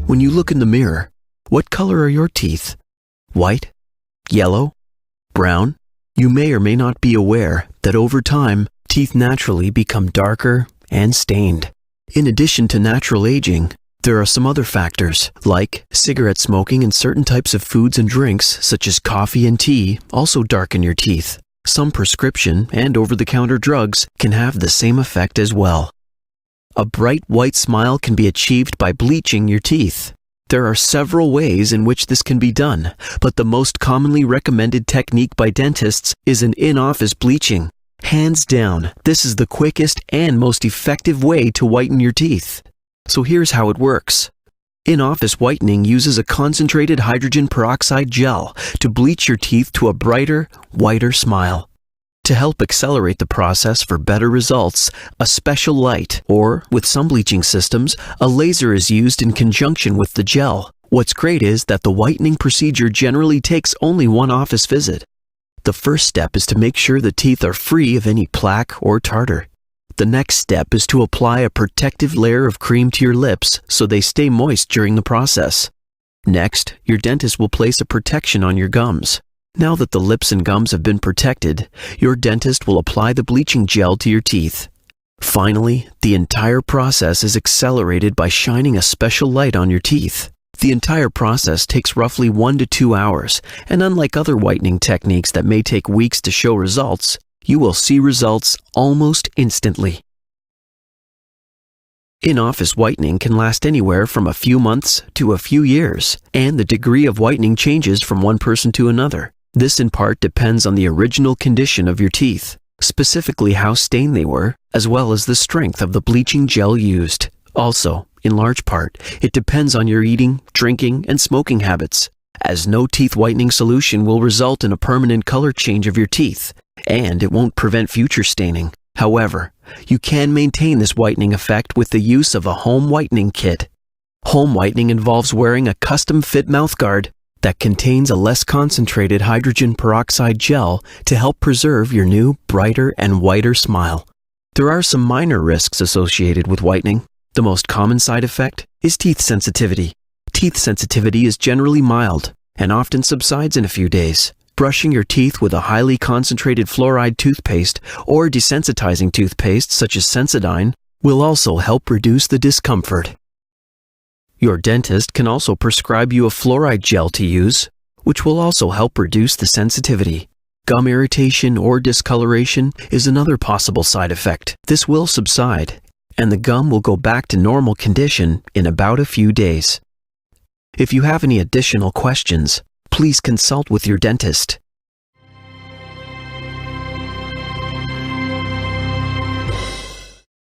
When you look in the mirror, what color are your teeth? White? Yellow? Brown? You may or may not be aware that over time, teeth naturally become darker and stained. In addition to natural aging, there are some other factors, like cigarette smoking and certain types of foods and drinks, such as coffee and tea, also darken your teeth. Some prescription and over-the-counter drugs can have the same effect as well. A bright white smile can be achieved by bleaching your teeth. There are several ways in which this can be done, but the most commonly recommended technique by dentists is an in-office bleaching. Hands down, this is the quickest and most effective way to whiten your teeth. So here's how it works. In-office whitening uses a concentrated hydrogen peroxide gel to bleach your teeth to a brighter, whiter smile. To help accelerate the process for better results, a special light, or with some bleaching systems, a laser is used in conjunction with the gel. What's great is that the whitening procedure generally takes only one office visit. The first step is to make sure the teeth are free of any plaque or tartar. The next step is to apply a protective layer of cream to your lips so they stay moist during the process. Next, your dentist will place a protection on your gums. Now that the lips and gums have been protected, your dentist will apply the bleaching gel to your teeth. Finally, the entire process is accelerated by shining a special light on your teeth. The entire process takes roughly 1 to 2 hours, and unlike other whitening techniques that may take weeks to show results, you will see results almost instantly. In-office whitening can last anywhere from a few months to a few years, and the degree of whitening changes from one person to another. This in part depends on the original condition of your teeth, specifically how stained they were, as well as the strength of the bleaching gel used. Also, in large part, it depends on your eating, drinking, and smoking habits, as no teeth whitening solution will result in a permanent color change of your teeth, and it won't prevent future staining. However, you can maintain this whitening effect with the use of a home whitening kit. Home whitening involves wearing a custom-fit mouthguard that contains a less concentrated hydrogen peroxide gel to help preserve your new, brighter, and whiter smile. There are some minor risks associated with whitening. The most common side effect is teeth sensitivity. Teeth sensitivity is generally mild and often subsides in a few days. Brushing your teeth with a highly concentrated fluoride toothpaste or desensitizing toothpaste such as Sensodyne will also help reduce the discomfort. Your dentist can also prescribe you a fluoride gel to use, which will also help reduce the sensitivity. Gum irritation or discoloration is another possible side effect. This will subside, and the gum will go back to normal condition in about a few days. If you have any additional questions, please consult with your dentist.